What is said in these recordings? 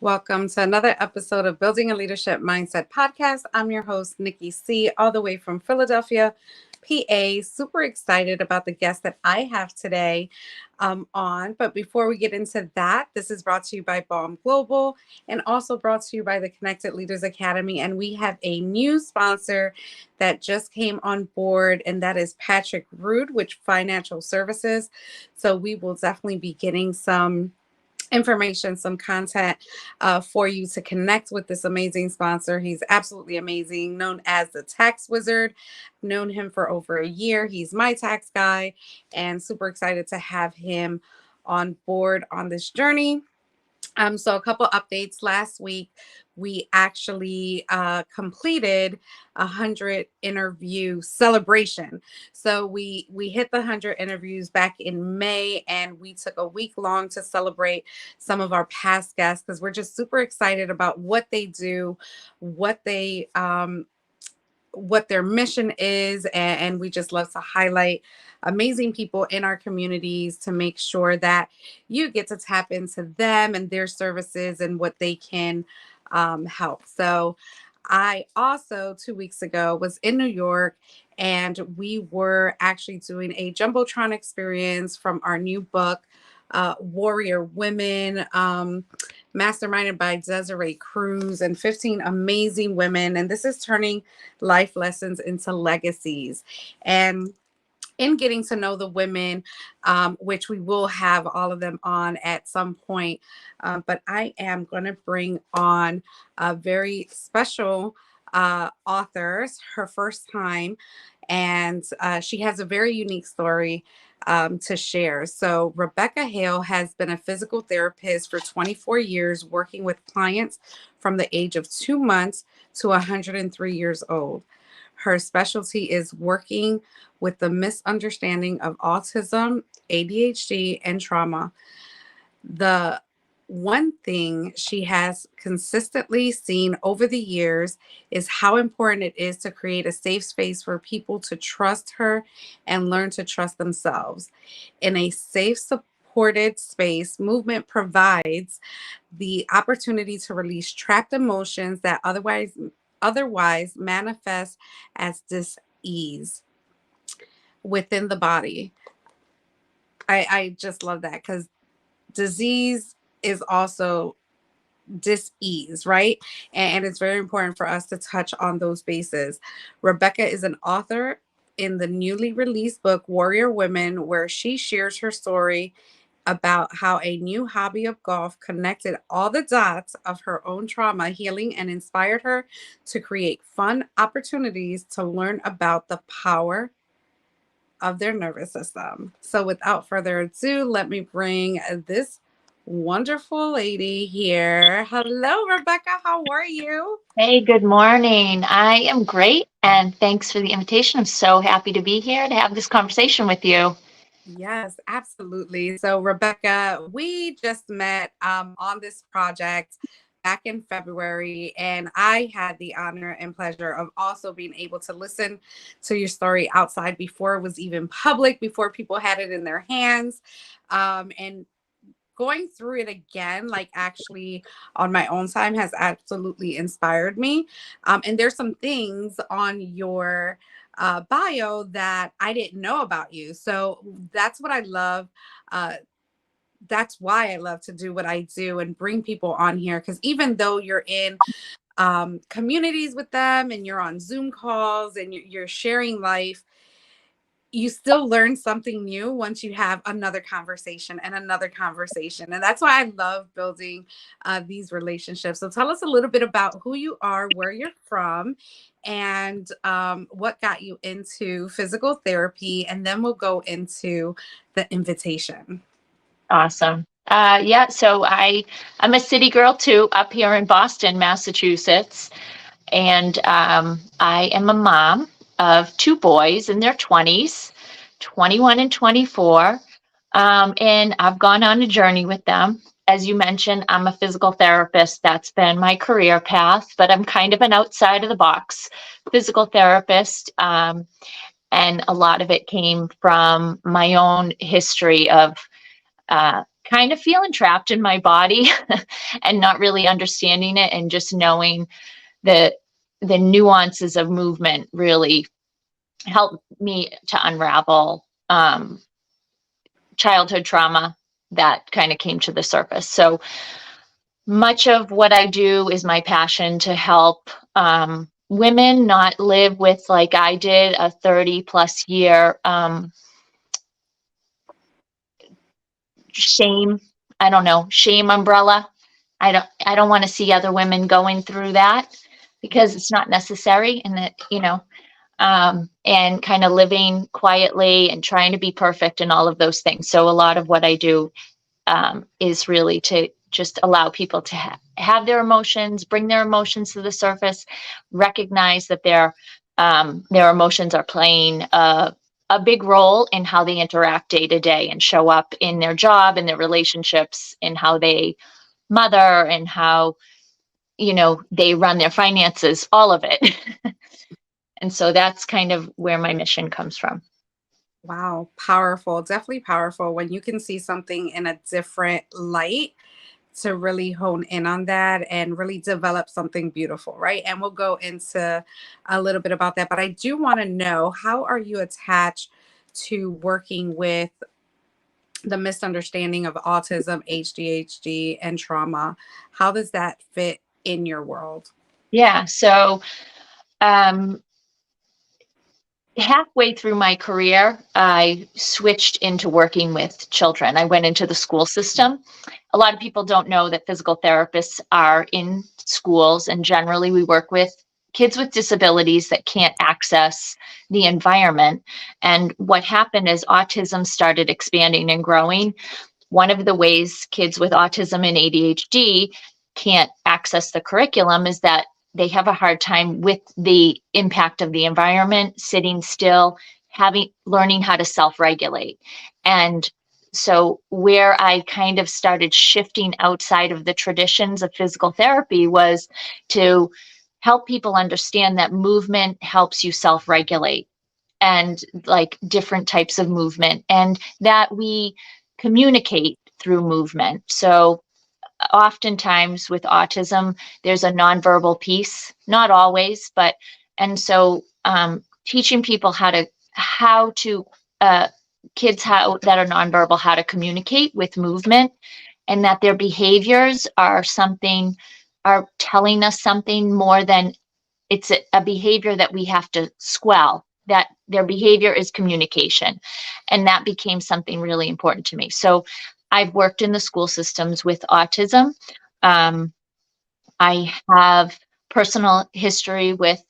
Welcome to another episode of Building a Leadership Mindset Podcast. I'm your host, Nikki C., all the way from Philadelphia, PA. Super excited about the guest that I have today on. But before we get into that, this is brought to you by BALM Global and also brought to you by the Connected Leaders Academy. And we have a new sponsor that just came on board, and that is Patrick Rude, which Financial Services. So we will definitely be getting some information, some content for you to connect with this amazing sponsor. He's absolutely amazing, known as the Tax Wizard. Known him for over a year. He's my tax guy, and super excited to have him on board on this journey. So a couple updates. Last week, we actually completed 100 interview celebration. So we hit the 100 interviews back in May, and we took a week long to celebrate some of our past guests because we're just super excited about what they do, what they what their mission is, and we just love to highlight amazing people in our communities to make sure that you get to tap into them and their services and what they can help. So I also 2 weeks ago was in New York, and we were actually doing a jumbotron experience from our new book, Warrior Women, masterminded by Desiree Cruz and 15 amazing women. And this is turning life lessons into legacies. And in getting to know the women, which we will have all of them on at some point, but I am going to bring on a very special author, her first time, and she has a very unique story to share. So Rebecca Hale has been a physical therapist for 24 years, working with clients from the age of 2 months to 103 years old. Her specialty is working with the misunderstanding of autism, ADHD, and trauma. The one thing she has consistently seen over the years is how important it is to create a safe space for people to trust her and learn to trust themselves. In a safe, supported space, movement provides the opportunity to release trapped emotions that otherwise manifest as dis-ease within the body. I just love that because disease is also dis-ease, right? And it's very important for us to touch on those bases. Rebecca is an author in the newly released book Warrior Women, where she shares her story about how a new hobby of golf connected all the dots of her own trauma healing and inspired her to create fun opportunities to learn about the power of their nervous system. So without further ado, let me bring this wonderful lady here. Hello, Rebecca. How are you? Hey, good morning. I am great, and thanks for the invitation. I'm so happy to be here to have this conversation with you. Yes, absolutely. So, Rebecca, we just met on this project back in February, and I had the honor and pleasure of also being able to listen to your story outside before it was even public, before people had it in their hands. And going through it again, like actually on my own time, has absolutely inspired me. And there's some things on your bio that I didn't know about you. So that's what I love. Uh, that's why I love to do what I do and bring people on here. Because even though you're in communities with them and you're on Zoom calls and you're sharing life, you still learn something new once you have another conversation and another conversation. And that's why I love building these relationships. So tell us a little bit about who you are, where you're from, and what got you into physical therapy. And then we'll go into the invitation. Awesome. I'm a city girl too, up here in Boston, Massachusetts, and I am a mom of two boys in their 20s, 21 and 24, and I've gone on a journey with them. As you mentioned, I'm a physical therapist. That's been my career path, but I'm kind of an outside of the box physical therapist. And a lot of it came from my own history of kind of feeling trapped in my body and not really understanding it, and just knowing the nuances of movement really helped me to unravel childhood trauma that kind of came to the surface. So much of what I do is my passion to help women not live with, like I did, a 30 plus year shame, I don't know, shame umbrella. I don't want to see other women going through that, because it's not necessary. And that, and kind of living quietly and trying to be perfect and all of those things. So a lot of what I do is really to just allow people to have their emotions, bring their emotions to the surface, recognize that their emotions are playing a big role in how they interact day to day and show up in their job and their relationships, and how they mother, and how they run their finances, all of it. And so that's kind of where my mission comes from. Wow, powerful. Definitely powerful when you can see something in a different light, to really hone in on that and really develop something beautiful, right? And we'll go into a little bit about that. But I do want to know, how are you attached to working with the misunderstanding of autism, ADHD, and trauma? How does that fit in your world? Yeah. So um, halfway through my career, I switched into working with children. I went into the school system. A lot of people don't know that physical therapists are in schools, and generally we work with kids with disabilities that can't access the environment. And what happened is autism started expanding and growing. One of the ways kids with autism and ADHD can't access the curriculum is that they have a hard time with the impact of the environment, sitting still, learning how to self-regulate. And so where I kind of started shifting outside of the traditions of physical therapy was to help people understand that movement helps you self-regulate, and like different types of movement, and that we communicate through movement. So oftentimes with autism, there's a nonverbal piece, not always, but, and so teaching people how to kids how that are nonverbal, how to communicate with movement, and that their behaviors are telling us something more than it's a behavior that we have to squell, that their behavior is communication. And that became something really important to me. So I've worked in the school systems with autism. I have personal history with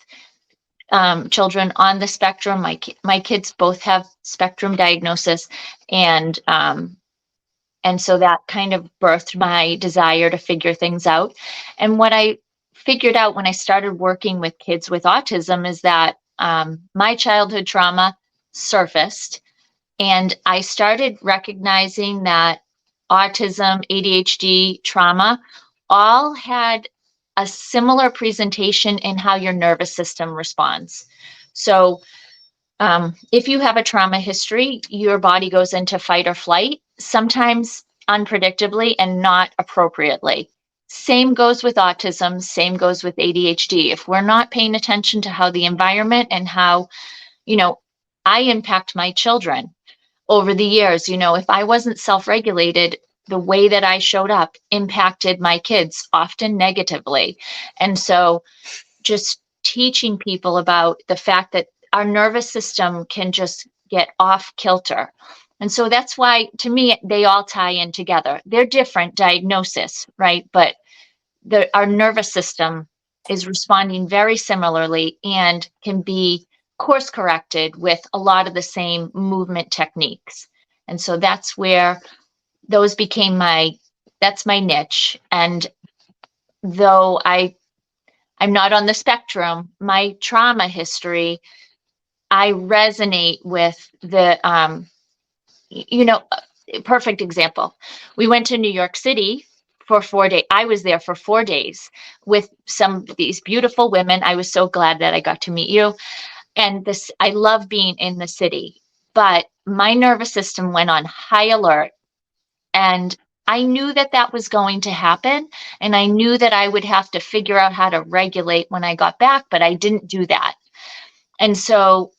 children on the spectrum. My kids both have spectrum diagnosis, and so that kind of birthed my desire to figure things out. And what I figured out when I started working with kids with autism is that my childhood trauma surfaced, and I started recognizing that autism, ADHD, trauma all had a similar presentation in how your nervous system responds. So if you have a trauma history, your body goes into fight or flight, sometimes unpredictably and not appropriately. Same goes with autism, same goes with ADHD. If we're not paying attention to how the environment and how, you know, I impact my children over the years, if I wasn't self-regulated, the way that I showed up impacted my kids, often negatively. And so just teaching people about the fact that our nervous system can just get off kilter. And so that's why, to me, they all tie in together. They're different diagnosis, right? But our nervous system is responding very similarly and can be course corrected with a lot of the same movement techniques. And so that's where those became that's my niche. And though I'm not on the spectrum, my trauma history, I resonate with perfect example. We went to New York City for 4 days. I was there for 4 days with some of these beautiful women. I was so glad that I got to meet you. And I love being in the city, but my nervous system went on high alert. And I knew that that was going to happen, and I knew that I would have to figure out how to regulate when I got back, but I didn't do that. And so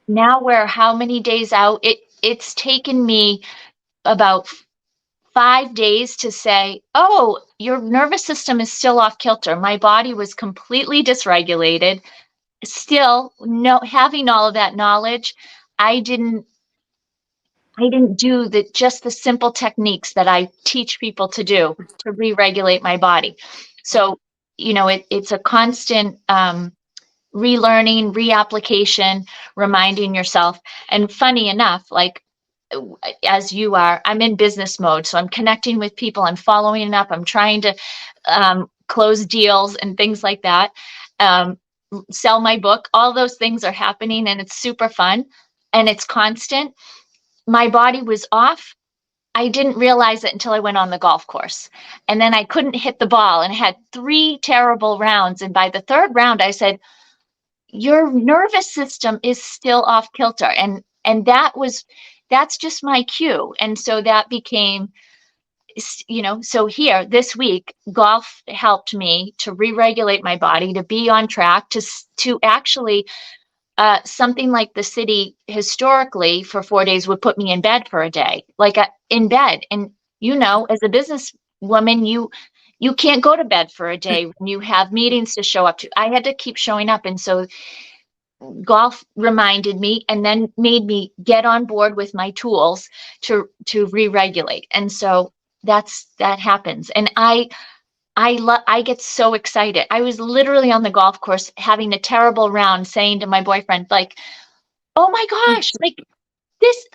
now we're how many days out? It's taken me about 5 days to say, oh, your nervous system is still off kilter. My body was completely dysregulated. Still, no, having all of that knowledge, I didn't I didn't do just the simple techniques that I teach people to do to re-regulate my body. So, it's a constant relearning, reapplication, reminding yourself. And funny enough, like as you are, I'm in business mode. So I'm connecting with people, I'm following up, I'm trying to close deals and things like that, um, sell my book. All those things are happening, and it's super fun and it's constant. My body was off. I didn't realize it until I went on the golf course. And then I couldn't hit the ball and had 3 terrible rounds. And by the 3rd round, I said, your nervous system is still off kilter. And that's just my cue. And so that became, so here this week, golf helped me to re-regulate my body, to be on track, to actually, something like the city historically for 4 days would put me in bed for a day, like in bed. And, as a business woman, you can't go to bed for a day when you have meetings to show up to. I had to keep showing up. And so golf reminded me and then made me get on board with my tools to re-regulate. And so that happens. And I get so excited. I was literally on the golf course having a terrible round, saying to my boyfriend, like, oh my gosh, like this,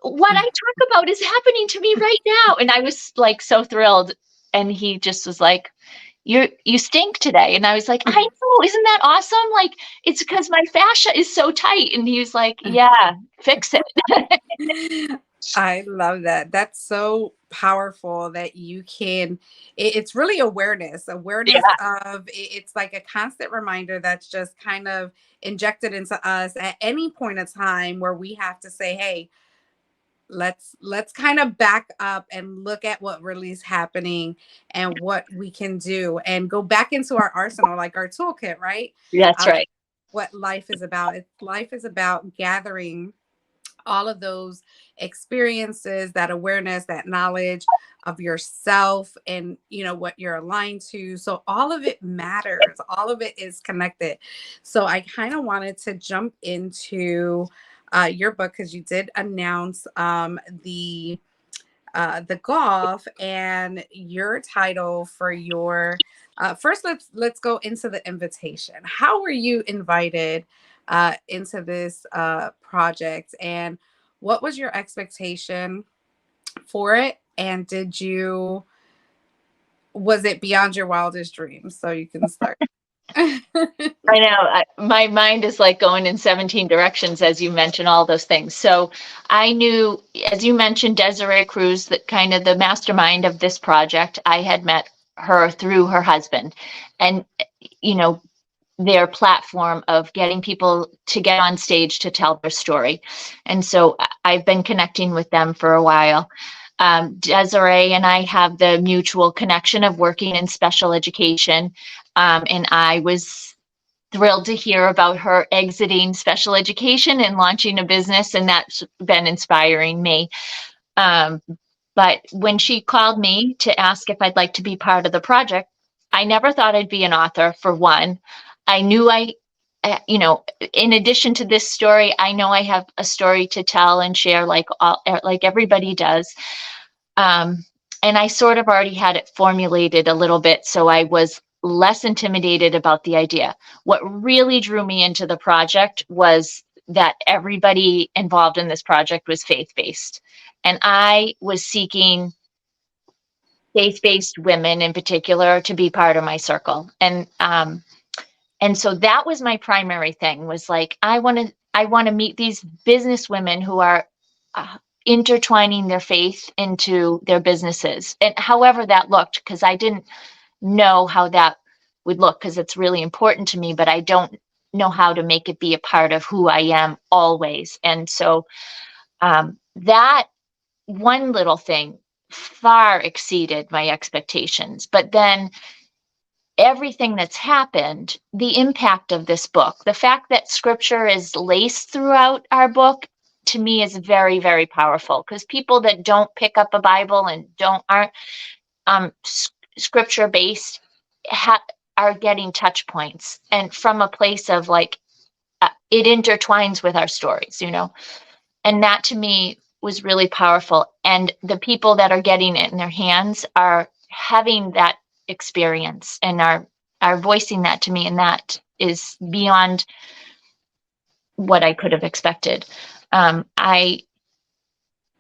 what I talk about is happening to me right now. And I was like so thrilled. And he just was like, you stink today. And I was like, I know, isn't that awesome? Like, it's because my fascia is so tight. And he was like, yeah, fix it. I love that. That's so powerful that you can, it's really awareness Yeah, of it's like a constant reminder that's just kind of injected into us at any point of time where we have to say, hey, let's kind of back up and look at what really is happening and what we can do and go back into our arsenal, like our toolkit, right? that's uh, right. what life is about. Life is about gathering all of those experiences, that awareness, that knowledge of yourself, and what you're aligned to. So all of it matters, all of it is connected. So I kind of wanted to jump into your book, because you did announce the golf, and your title for your first, let's go into the invitation. How were you invited into this project, and what was your expectation for it, and was it beyond your wildest dreams? So you can start. I know. My mind is like going in 17 directions as you mentioned all those things. So I knew, as you mentioned, Desiree Cruz, that kind of the mastermind of this project. I had met her through her husband, and you know their platform of getting people to get on stage to tell their story. And so I've been connecting with them for a while. Desiree and I have the mutual connection of working in special education. And I was thrilled to hear about her exiting special education and launching a business, and that's been inspiring me. Um, but when she called me to ask if I'd like to be part of the project, I never thought I'd be an author, for one. I knew in addition to this story, I know I have a story to tell and share, like everybody does. And I sort of already had it formulated a little bit, so I was less intimidated about the idea. What really drew me into the project was that everybody involved in this project was faith-based. And I was seeking faith-based women in particular to be part of my circle. And so that was my primary thing, was like, I want to meet these business women who are intertwining their faith into their businesses, and however that looked, because I didn't know how that would look, because it's really important to me, but I don't know how to make it be a part of who I am always. And so that one little thing far exceeded my expectations. But then everything that's happened, the impact of this book, the fact that scripture is laced throughout our book, to me is very, very powerful, because people that don't pick up a Bible and aren't scripture based are getting touch points, and from a place of like, it intertwines with our stories, and that to me was really powerful. And the people that are getting it in their hands are having that experience and are voicing that to me, and that is beyond what I could have expected. I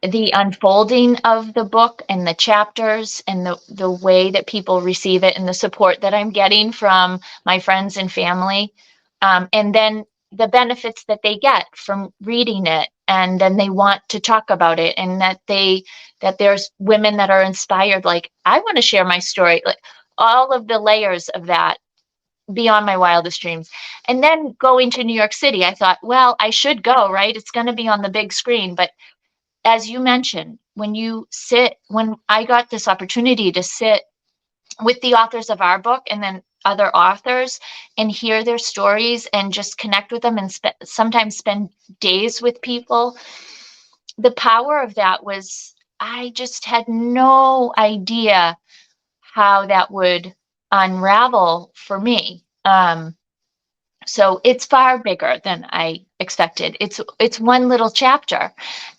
The unfolding of the book and the chapters and the way that people receive it and the support that I'm getting from my friends and family, and then the benefits that they get from reading it, and then they want to talk about it, and that there's women that are inspired, like, I want to share my story, like all of the layers of that, beyond my wildest dreams. And then going to New York City, I thought, well, I should go, right? It's going to be on the big screen. But as you mentioned, when I got this opportunity to sit with the authors of our book and then other authors and hear their stories and just connect with them and sometimes spend days with people, the power of that was, I just had no idea how that would unravel for me. So it's far bigger than I expected. It's one little chapter,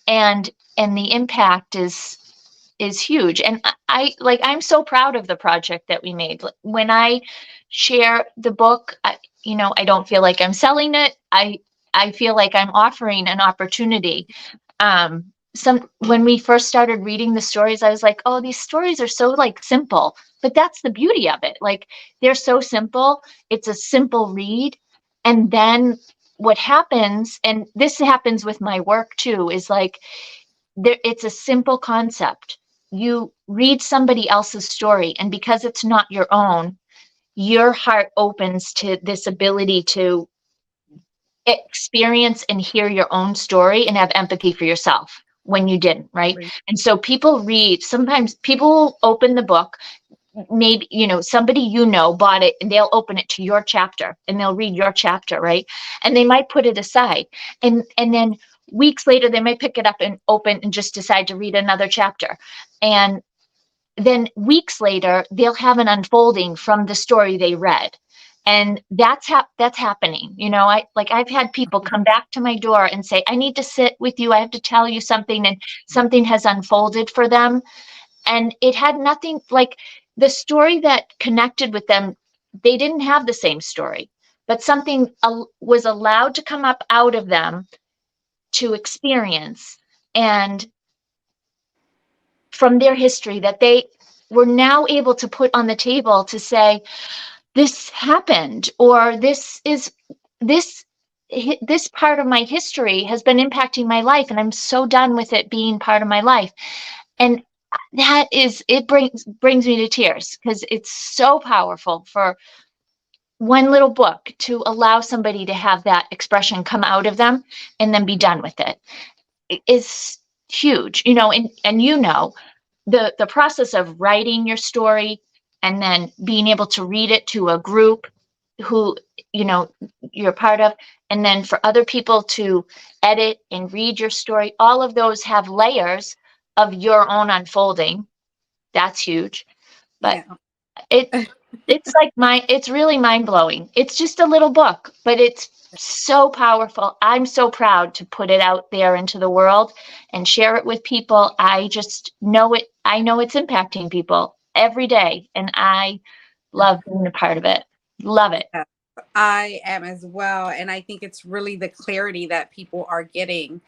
and the impact is huge. And I'm so proud of the project that we made. When I share the book, I don't feel like I'm selling it. I feel like I'm offering an opportunity. When we first started reading the stories, I was like, oh, these stories are so like simple, but that's the beauty of it. Like, they're so simple. It's a simple read. And then what happens, and this happens with my work too, is like, it's a simple concept. You read somebody else's story, and because it's not your own, your heart opens to this ability to experience and hear your own story and have empathy for yourself when you didn't, right? And so sometimes people will open the book, maybe somebody bought it, and they'll open it to your chapter and they'll read your chapter, right? And they might put it aside, and then weeks later they might pick it up and open and just decide to read another chapter, and then weeks later they'll have an unfolding from the story they read. And that's happening. I've had people come back to my door and say, I need to sit with you, I have to tell you something, and something has unfolded for them. And it had nothing, like, the story that connected with them, they didn't have the same story, but something was allowed to come up out of them to experience, and from their history, that they were now able to put on the table to say, this happened, or this part of my history has been impacting my life, and I'm so done with it being part of my life. And it brings me to tears, because it's so powerful for one little book to allow somebody to have that expression come out of them and then be done with it. It is huge, and the process of writing your story and then being able to read it to a group who you're part of, and then for other people to edit and read your story, all of those have layers of your own unfolding. That's huge. But Yeah. it it's really mind-blowing. It's just a little book, but it's so powerful. I'm so proud to put it out there into the world and share it with people. I just know it. I know it's impacting people every day, and I love being a part of it. Love it. Yeah, I am as well. And I think it's really the clarity that people are getting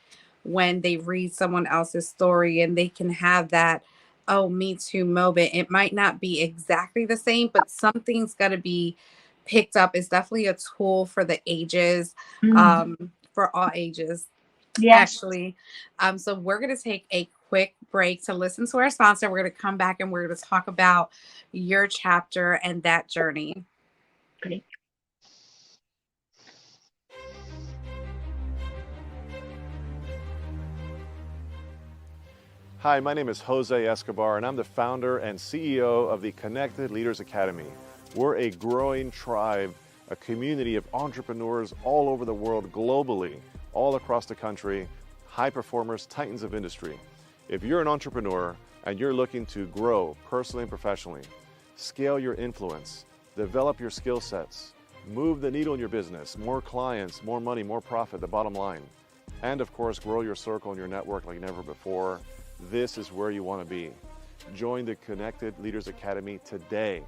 when they read someone else's story, and they can have that, oh, me too moment. It might not be exactly the same, but something's got to be picked up. It's definitely a tool for the ages, Mm, for all ages, yes. actually. So we're going to take a quick break to listen to our sponsor. We're going to come back and we're going to talk about your chapter and that journey. Great. Hi, my name is Jose Escobar, and I'm the founder and CEO of the Connected Leaders Academy. We're a growing tribe, a community of entrepreneurs all over the world, globally, all across the country, high performers, titans of industry. If you're an entrepreneur and you're looking to grow personally and professionally, scale your influence, develop your skill sets, move the needle in your business, more clients, more money, more profit, the bottom line, and of course, grow your circle and your network like never before, this is where you want to be. Join the Connected Leaders Academy today.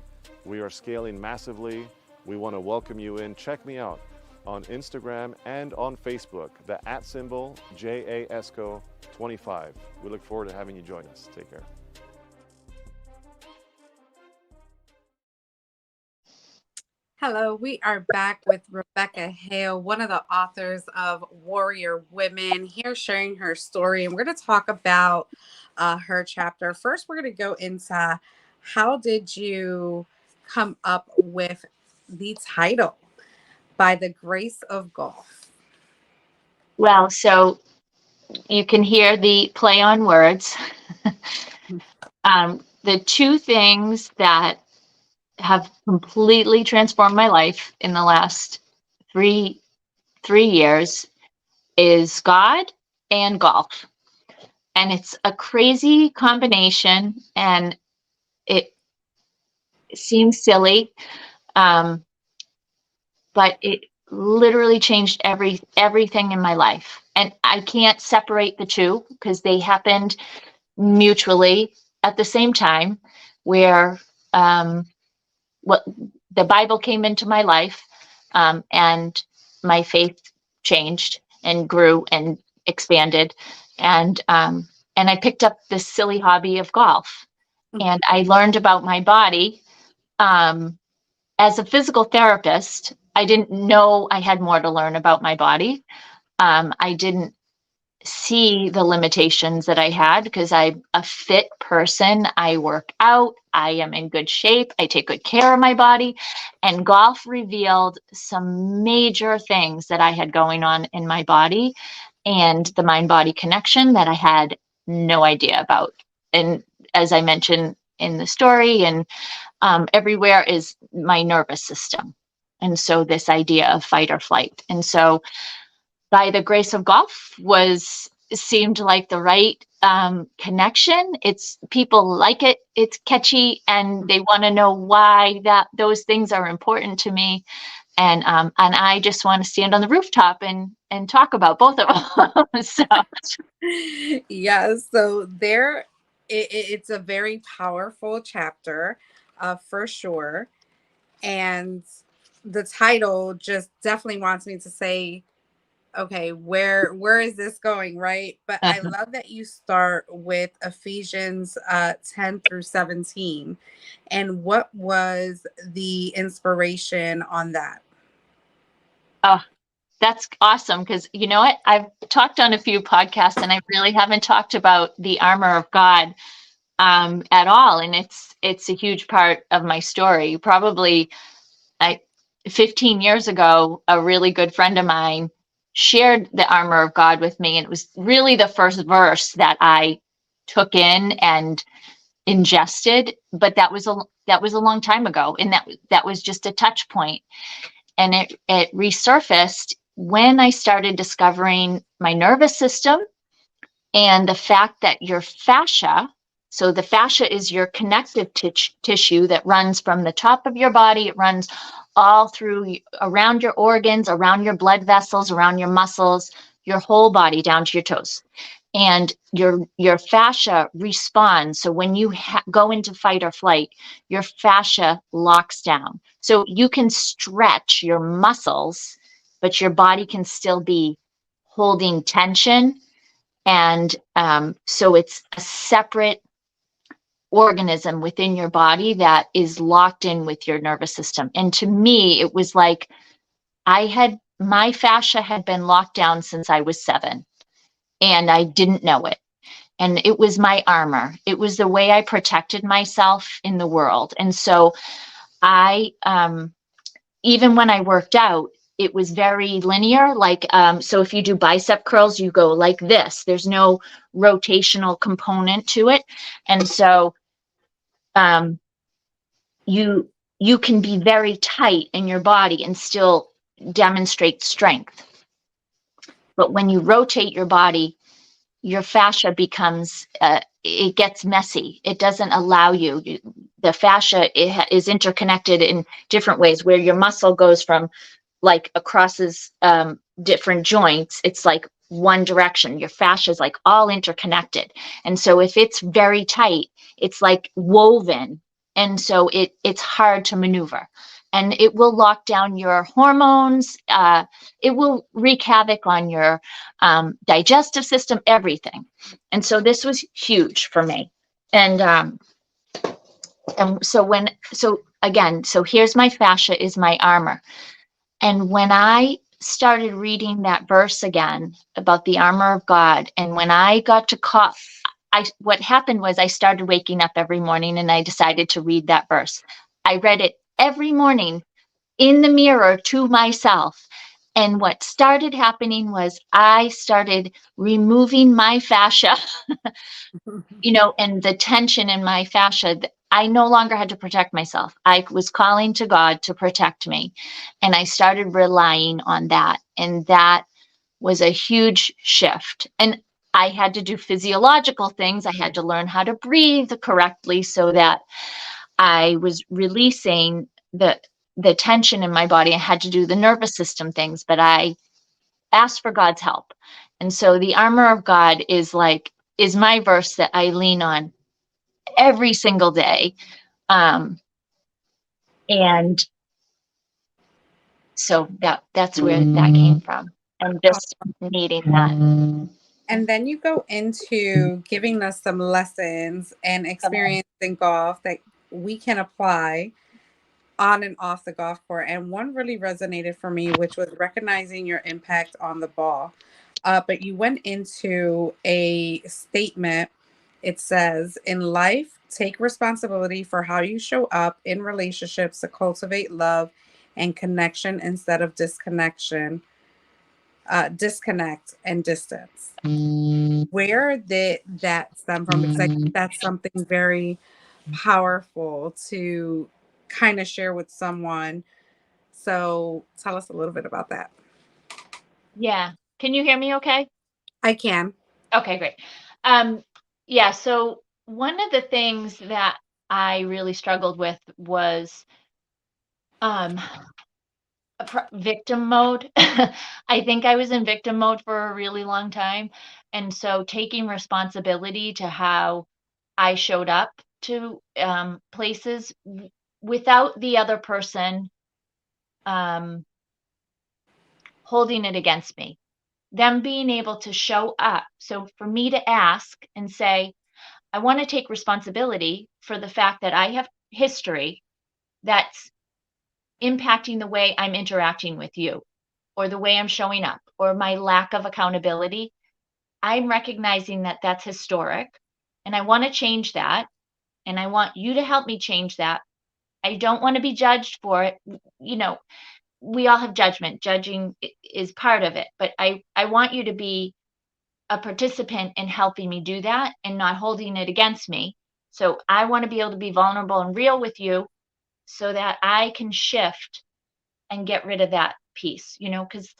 We are scaling massively. We want to welcome you in. Check me out on Instagram and on Facebook, the @ JAESCO25. We look forward to having you join us. Take care. Hello, we are back with Rebecca Hale, one of the authors of Warrior Women, here sharing her story. And we're going to talk about her chapter. First, we're going to go into how did you come up with the title, By the Grace of Golf? Well, so you can hear the play on words. The two things that have completely transformed my life in the last three years is God and golf. And it's a crazy combination, and it seems silly, but it literally changed everything in my life. And I can't separate the two because they happened mutually at the same time, where what the Bible came into my life, and my faith changed and grew and expanded, and I picked up this silly hobby of golf, and I learned about my body. As a physical therapist, I didn't know I had more to learn about my body. I didn't see the limitations that I had because I'm a fit person. I work out. I am in good shape. I take good care of my body. And golf revealed some major things that I had going on in my body and the mind-body connection that I had no idea about. And as I mentioned in the story, and everywhere is my nervous system. And so this idea of fight or flight. And so By the Grace of Golf seemed like the right connection. It's people like it. It's catchy, and they want to know why those things are important to me. And I just want to stand on the rooftop and talk about both of them. So Yes, so it's a very powerful chapter, for sure. And the title just definitely wants me to say, okay, where is this going, right? But I love that you start with Ephesians 10 through 17. And what was the inspiration on that? oh, that's awesome, because you know what? I've talked on a few podcasts, and I really haven't talked about the armor of God at all, and it's a huge part of my story. Probably 15 years ago, a really good friend of mine shared the armor of God with me, and it was really the first verse that I took in and ingested. But that was a long time ago, and that was just a touch point, and it resurfaced when I started discovering my nervous system and the fact that your fascia, so the fascia is your connective tissue that runs from the top of your body. It runs all through around your organs, around your blood vessels, around your muscles, your whole body down to your toes. And your fascia responds. So when you go into fight or flight, your fascia locks down. So you can stretch your muscles, but your body can still be holding tension. And so it's a separate organism within your body that is locked in with your nervous system. And to me, it was like my fascia had been locked down since I was 7, and I didn't know it. And it was my armor. It was the way I protected myself in the world. And so I, even when I worked out, it was very linear. Like, so if you do bicep curls, you go like this. There's no rotational component to it. And so um, you can be very tight in your body and still demonstrate strength. But when you rotate your body, your fascia becomes, it gets messy. It doesn't allow you. The fascia is interconnected in different ways, where your muscle goes from like acrosses different joints. It's like one direction. Your fascia is like all interconnected. And so if it's very tight, it's like woven. And so it's hard to maneuver. And it will lock down your hormones. It will wreak havoc on your digestive system, everything. And so this was huge for me. And so here's my fascia is my armor. And when I started reading that verse again about the armor of God, and when I got to what happened was I started waking up every morning and I decided to read that verse. I read it every morning in the mirror to myself. And what started happening was I started removing my fascia, and the tension in my fascia. I no longer had to protect myself. I was calling to God to protect me. And I started relying on that. And that was a huge shift. And I had to do physiological things. I had to learn how to breathe correctly so that I was releasing the tension in my body. I had to do the nervous system things, but I asked for God's help. And so the armor of God is my verse that I lean on every single day. And so that's where that came from. And just needing that. And then you go into giving us some lessons and experience in golf that we can apply on and off the golf court. And one really resonated for me, which was recognizing your impact on the ball. But you went into a statement. It says, in life, take responsibility for how you show up in relationships to cultivate love and connection instead of disconnect and distance. Where did that stem from? Because I think that's something very powerful to kind of share with someone. So tell us a little bit about that. Yeah. Can you hear me okay? I can. Okay, great. Yeah, so one of the things that I really struggled with was victim mode. I think I was in victim mode for a really long time. And so taking responsibility to how I showed up to places without the other person holding it against me, them being able to show up. So for me to ask and say, I want to take responsibility for the fact that I have history that's impacting the way I'm interacting with you, or the way I'm showing up, or my lack of accountability. I'm recognizing that that's historic and I want to change that. And I want you to help me change that. I don't want to be judged for it. We all have judgment. Judging is part of it. But I want you to be a participant in helping me do that and not holding it against me. So I want to be able to be vulnerable and real with you so that I can shift and get rid of that piece, because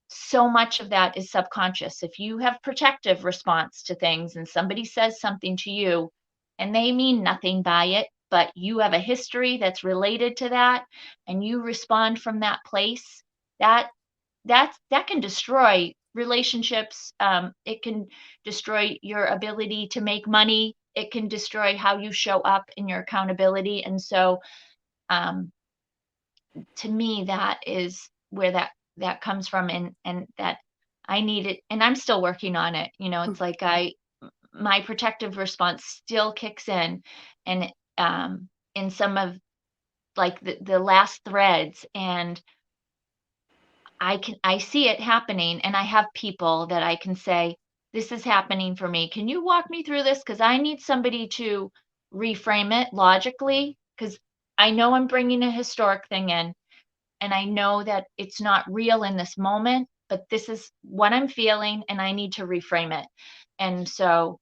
so much of that is subconscious. If you have protective response to things and somebody says something to you and they mean nothing by it, but you have a history that's related to that and you respond from that place, that can destroy relationships. It can destroy your ability to make money. It can destroy how you show up in your accountability. And so to me, that is where that comes from, and that I need it, and I'm still working on it. It's like my protective response still kicks in, and in some of like the last threads, and I see it happening, and I have people that I can say, this is happening for me. Can you walk me through this? Because I need somebody to reframe it logically, because I know I'm bringing a historic thing in. and I know that it's not real in this moment, but this is what I'm feeling and I need to reframe it. And so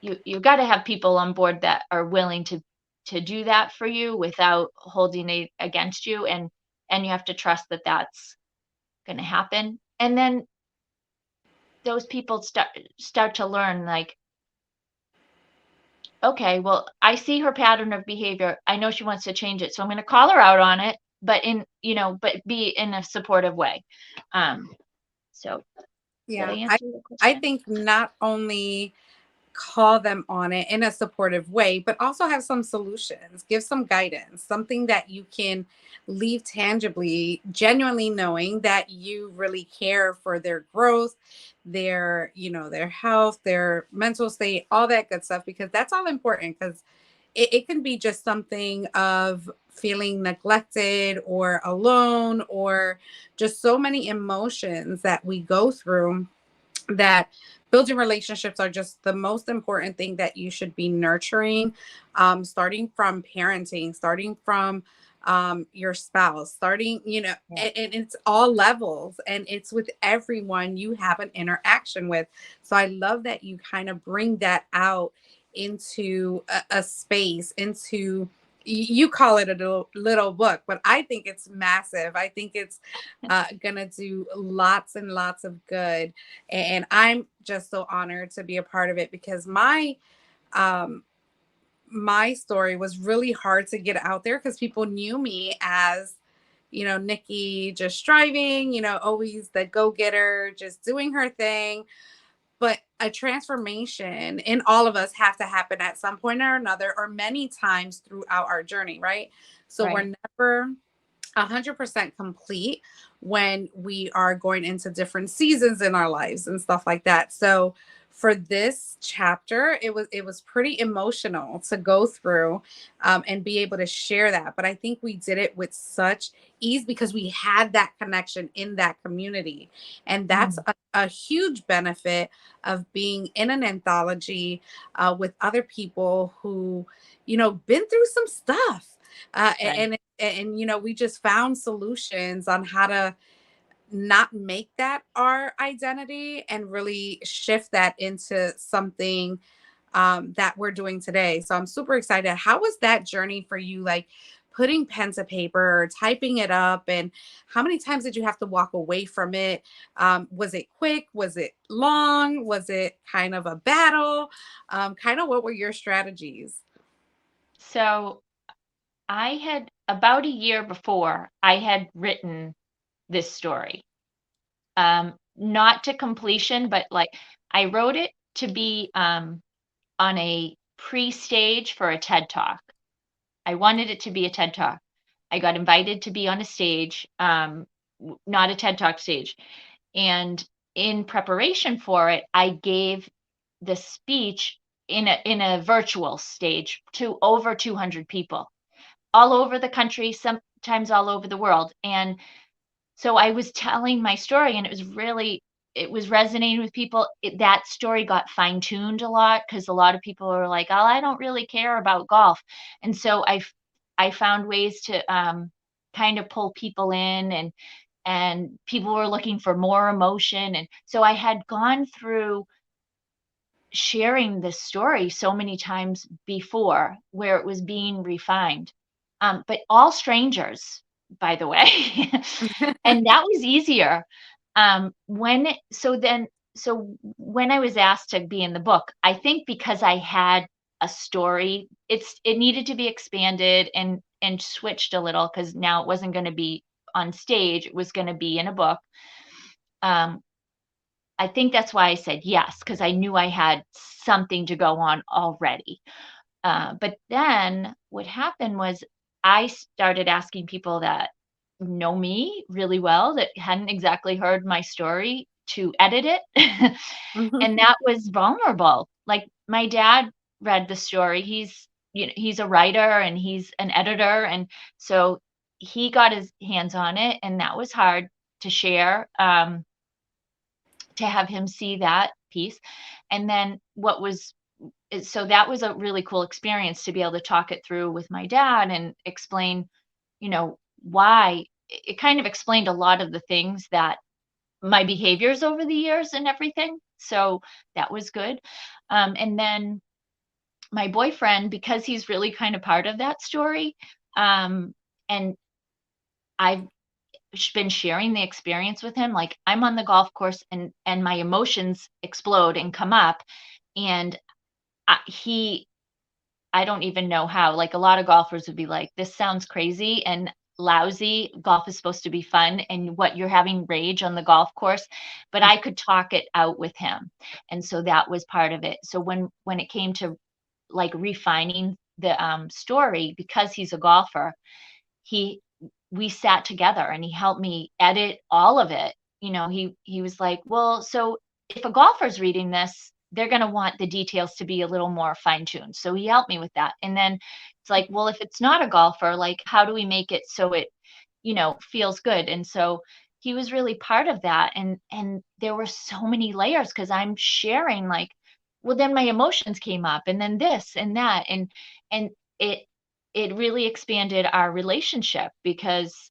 you got to have people on board that are willing to do that for you without holding it against you, and you have to trust that that's going to happen. And then those people start to learn, like, okay, well, I see her pattern of behavior. I know she wants to change it. So I'm going to call her out on it, but but be in a supportive way. So did I Yeah, answer your I question? think not only call them on it in a supportive way, but also have some solutions, give some guidance, something that you can leave tangibly, genuinely knowing that you really care for their growth, their health, their mental state, all that good stuff, because that's all important. Because it can be just something of feeling neglected or alone, or just so many emotions that we go through, that building relationships are just the most important thing that you should be nurturing, starting from parenting, starting from your spouse, starting, Yeah. and it's all levels, and it's with everyone you have an interaction with. So I love that you kind of bring that out into a space, into, you call it a little book, but I think it's massive. I think it's gonna do lots and lots of good, and I'm just so honored to be a part of it, because um my story was really hard to get out there, because people knew me as, Nikki just striving, always the go-getter, just doing her thing. But a transformation in all of us have to happen at some point or another, or many times throughout our journey, right? So Right. we're never 100% complete when we are going into different seasons in our lives and stuff like that. So for this chapter, it was pretty emotional to go through, and be able to share that. But I think we did it with such ease, because we had that connection in that community, and that's Mm, a huge benefit of being in an anthology, with other people who, been through some stuff, right. and we just found solutions on how to not make that our identity, and really shift that into something, that we're doing today. So I'm super excited. How was that journey for you, like putting pen to paper or typing it up, and how many times did you have to walk away from it? Was it quick? Was it long? Was it kind of a battle? Kind of what were your strategies? So I had, about a year before, I had written this story. Not to completion, but like I wrote it to be on a pre-stage for a TED Talk. I wanted it to be a TED Talk. I got invited to be on a stage, not a TED Talk stage. And in preparation for it, I gave the speech in a virtual stage to over 200 people all over the country, sometimes all over the world. And so I was telling my story, and it was resonating with people. That story got fine tuned a lot, because a lot of people were like, "Oh, I don't really care about golf," and so I found ways to kind of pull people in, and people were looking for more emotion, and so I had gone through sharing this story so many times before, where it was being refined, but all strangers, by the way. And that was easier. When it, so when I was asked to be in the book, I think because I had a story, it needed to be expanded and switched a little, because now it wasn't going to be on stage, it was going to be in a book. um, I think that's why I said yes, because I knew I had something to go on already. But then what happened was I started asking people that know me really well, that hadn't exactly heard my story, to edit it. And that was vulnerable. Like, my dad read the story. He's a writer and he's an editor. And so he got his hands on it, and that was hard to share. To have him see that piece. And then so that was a really cool experience, to be able to talk it through with my dad and explain, why it kind of explained a lot of the things that my behaviors over the years and everything. So that was good. And then my boyfriend, because he's really kind of part of that story, and I've been sharing the experience with him. Like, I'm on the golf course and my emotions explode and come up, and he I don't even know how. Like, a lot of golfers would be like, this sounds crazy and lousy. Golf is supposed to be fun, and what you're having rage on the golf course. But I could talk it out with him. And so that was part of it. So when it came to like refining the story, because he's a golfer, he we sat together and he helped me edit all of it. He was like, well, so if a golfer's reading this, they're going to want the details to be a little more fine tuned. So he helped me with that. And then it's like, well, if it's not a golfer, like, how do we make it so it, feels good? And so he was really part of that. And there were so many layers, because I'm sharing, like, well, then my emotions came up, and then this and that. And it it really expanded our relationship, because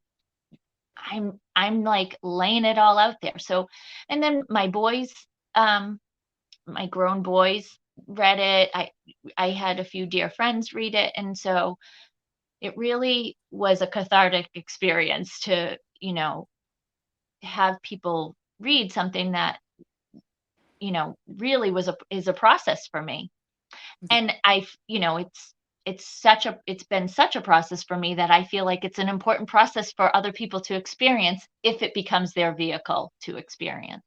I'm like laying it all out there. So, and then my boys, my grown boys read it. I had a few dear friends read it, and so it really was a cathartic experience to, have people read something that, really is a process for me. And it's been such a process for me that I feel like it's an important process for other people to experience, if it becomes their vehicle to experience.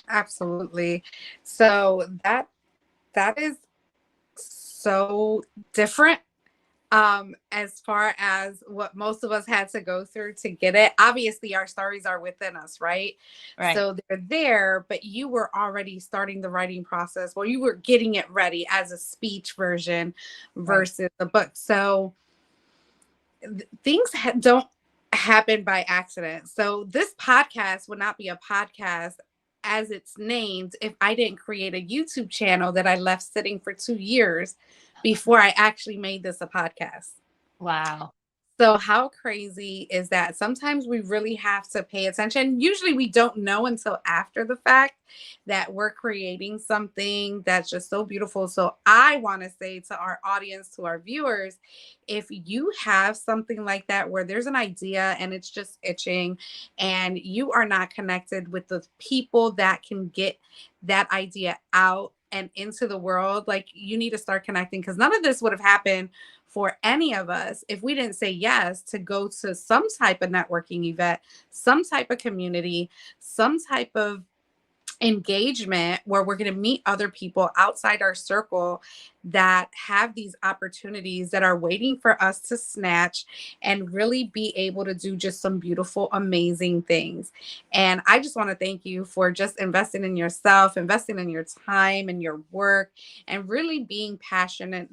Absolutely. So that is so different, as far as what most of us had to go through to get it. Obviously our stories are within us, right? Right. So they're there, but you were already starting the writing process, well, you were getting it ready as a speech version Right. versus a book. So things don't happen by accident. So this podcast would not be a podcast as it's named if I didn't create a YouTube channel that I left sitting for 2 years before I actually made this a podcast. Wow. So how crazy is that? Sometimes we really have to pay attention. Usually we don't know until after the fact that we're creating something that's just so beautiful. So I want to say to our audience, to our viewers, if you have something like that where there's an idea and it's just itching and you are not connected with the people that can get that idea out and into the world, like, you need to start connecting, because none of this would have happened for any of us if we didn't say yes to go to some type of networking event, some type of community, some type of engagement where we're going to meet other people outside our circle that have these opportunities that are waiting for us to snatch and really be able to do just some beautiful, amazing things. And I just want to thank you for just investing in yourself, investing in your time and your work, and really being passionate,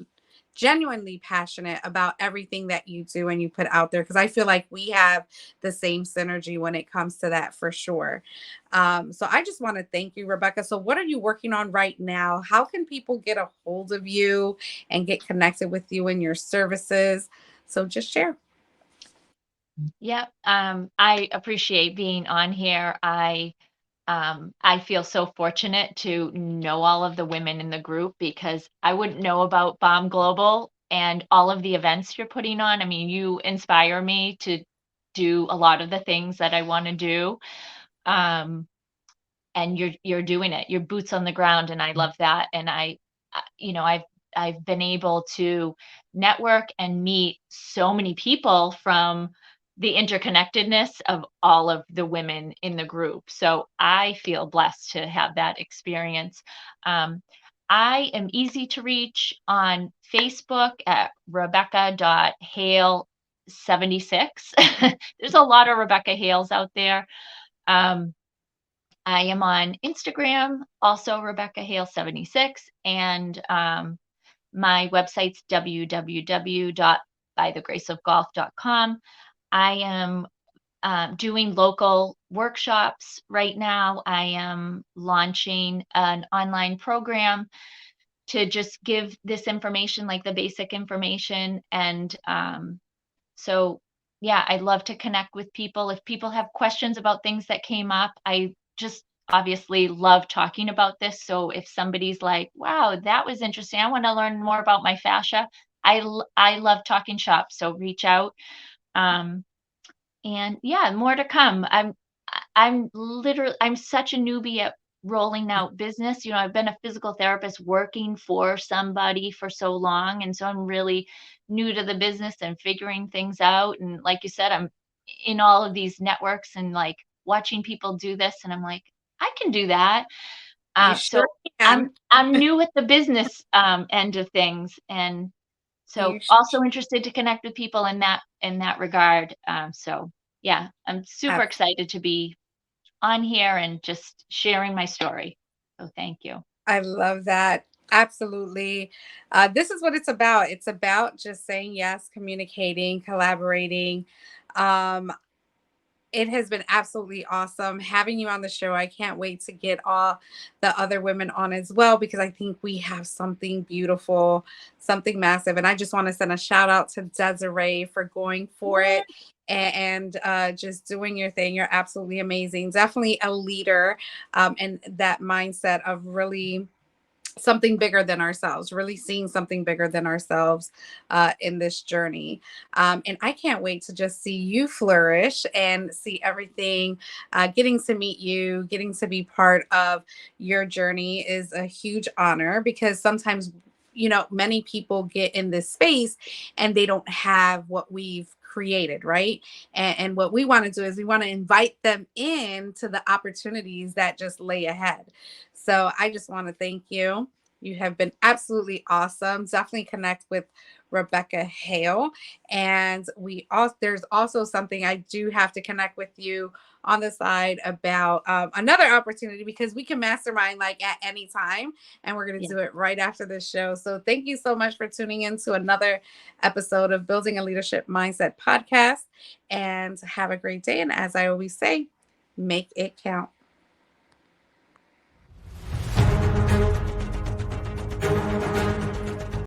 genuinely passionate about everything that you do and you put out there, because I feel like we have the same synergy when it comes to that, for sure. So I just want to thank you, Rebecca. So what are you working on right now? How can people get a hold of you and get connected with you and your services? So just share. Yeah. I appreciate being on here. I feel so fortunate to know all of the women in the group, because I wouldn't know about BALM Global and all of the events you're putting on. I mean, you inspire me to do a lot of the things that I want to do. And you're doing it. You're boots on the ground, and I love that. And I've been able to network and meet so many people from the interconnectedness of all of the women in the group. So I feel blessed to have that experience. I am easy to reach on Facebook at Rebecca.Hale76. There's a lot of Rebecca Hales out there. I am on Instagram, also Rebecca Hale76, and my website's www.bythegraceofgolf.com. I am doing local workshops right now. I am launching an online program to just give this information, like the basic information. And so yeah, I love to connect with people. If people have questions about things that came up, I just obviously love talking about this. So if somebody's like, wow, that was interesting, I want to learn more about my fascia, I love talking shop. So reach out. Um, and yeah, more to come. I'm such a newbie at rolling out business. I've been a physical therapist working for somebody for so long, and so I'm really new to the business and figuring things out. And like you said, I'm in all of these networks and like watching people do this, and I'm like, I can do that. You So sure I'm can. I'm new at the business end of things, and so You also interested to connect with people in that regard. So yeah, I'm super excited to be on here and just sharing my story. So thank you. I love that. Absolutely. This is what it's about. It's about just saying yes, communicating, collaborating. Um, it has been absolutely awesome having you on the show. I can't wait to get all the other women on as well, because I think we have something beautiful, something massive. And I just want to send a shout out to Desiree for going for it and just doing your thing. You're absolutely amazing. Definitely a leader, and that mindset of really something bigger than ourselves, really seeing something bigger than ourselves in this journey. And I can't wait to just see you flourish and see everything. Getting to meet you, getting to be part of your journey is a huge honor, because sometimes, many people get in this space and they don't have what we've created, right? And what we want to do is we want to invite them in to the opportunities that just lay ahead. So I just want to thank you. You have been absolutely awesome. Definitely connect with Rebecca Hale. And there's also something I do have to connect with you on the side about, another opportunity, because we can mastermind like at any time, and we're going to Yeah. do it right after this show. So thank you so much for tuning in to another episode of Building a Leadership Mindset podcast, and have a great day. And as I always say, make it count.